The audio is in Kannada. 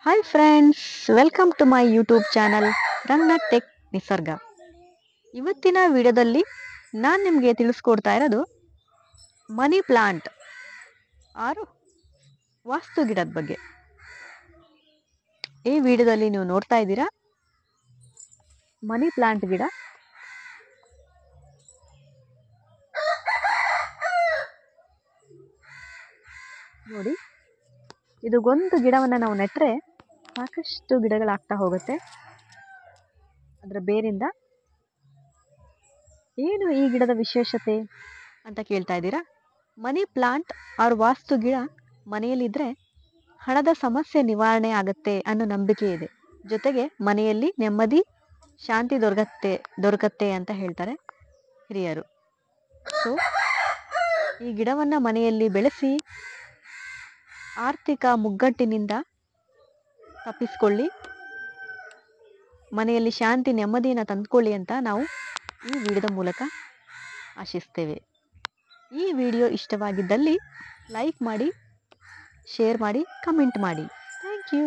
Hi friends, welcome to my YouTube channel Ranganath tech Nisarga. ಇವತ್ತಿನ ವಿಡಿಯೋದಲ್ಲಿ ನಾನು ನಿಮಗೆ ತಿಳಿಸ್ಕೊಡ್ತಾ ಇರೋದು ಮನಿ ಪ್ಲಾಂಟ್ ಆರು ವಾಸ್ತು ಗಿಡದ ಬಗ್ಗೆ. ಈ ವಿಡಿಯೋದಲ್ಲಿ ನೀವು ನೋಡ್ತಾ ಇದ್ದೀರಾ ಮನಿ ಪ್ಲಾಂಟ್ ಗಿಡ. ನೋಡಿ, ಇದು ಒಂದು ಗಿಡವನ್ನು ನಾವು ನೆಟ್ಟರೆ ಸಾಕಷ್ಟು ಗಿಡಗಳಾಗ್ತಾ ಹೋಗುತ್ತೆ ಅದರ ಬೇರಿಂದ. ಏನು ಈ ಗಿಡದ ವಿಶೇಷತೆ ಅಂತ ಕೇಳ್ತಾ ಇದ್ದೀರಾ? ಮನಿ ಪ್ಲಾಂಟ್ ಆರ್ ವಾಸ್ತು ಗಿಡ ಮನೆಯಲ್ಲಿದ್ದರೆ ಹಣದ ಸಮಸ್ಯೆ ನಿವಾರಣೆ ಆಗುತ್ತೆ ಅನ್ನೋ ನಂಬಿಕೆ ಇದೆ. ಜೊತೆಗೆ ಮನೆಯಲ್ಲಿ ನೆಮ್ಮದಿ ಶಾಂತಿ ದೊರಕತ್ತೆ ಅಂತ ಹೇಳ್ತಾರೆ ಹಿರಿಯರು. ಸೊ ಈ ಗಿಡವನ್ನು ಮನೆಯಲ್ಲಿ ಬೆಳೆಸಿ ಆರ್ಥಿಕ ಮುಗ್ಗಟ್ಟಿನಿಂದ ತಪ್ಪಿಸ್ಕೊಳ್ಳಿ, ಮನೆಯಲ್ಲಿ ಶಾಂತಿ ನೆಮ್ಮದಿಯನ್ನು ತಂದುಕೊಳ್ಳಿ ಅಂತ ನಾವು ಈ ವಿಡಿಯೋದ ಮೂಲಕ ಆಶಿಸ್ತೇವೆ. ಈ ವಿಡಿಯೋ ಇಷ್ಟವಾಗಿದ್ದಲ್ಲಿ ಲೈಕ್ ಮಾಡಿ, ಶೇರ್ ಮಾಡಿ, ಕಮೆಂಟ್ ಮಾಡಿ. Thank you.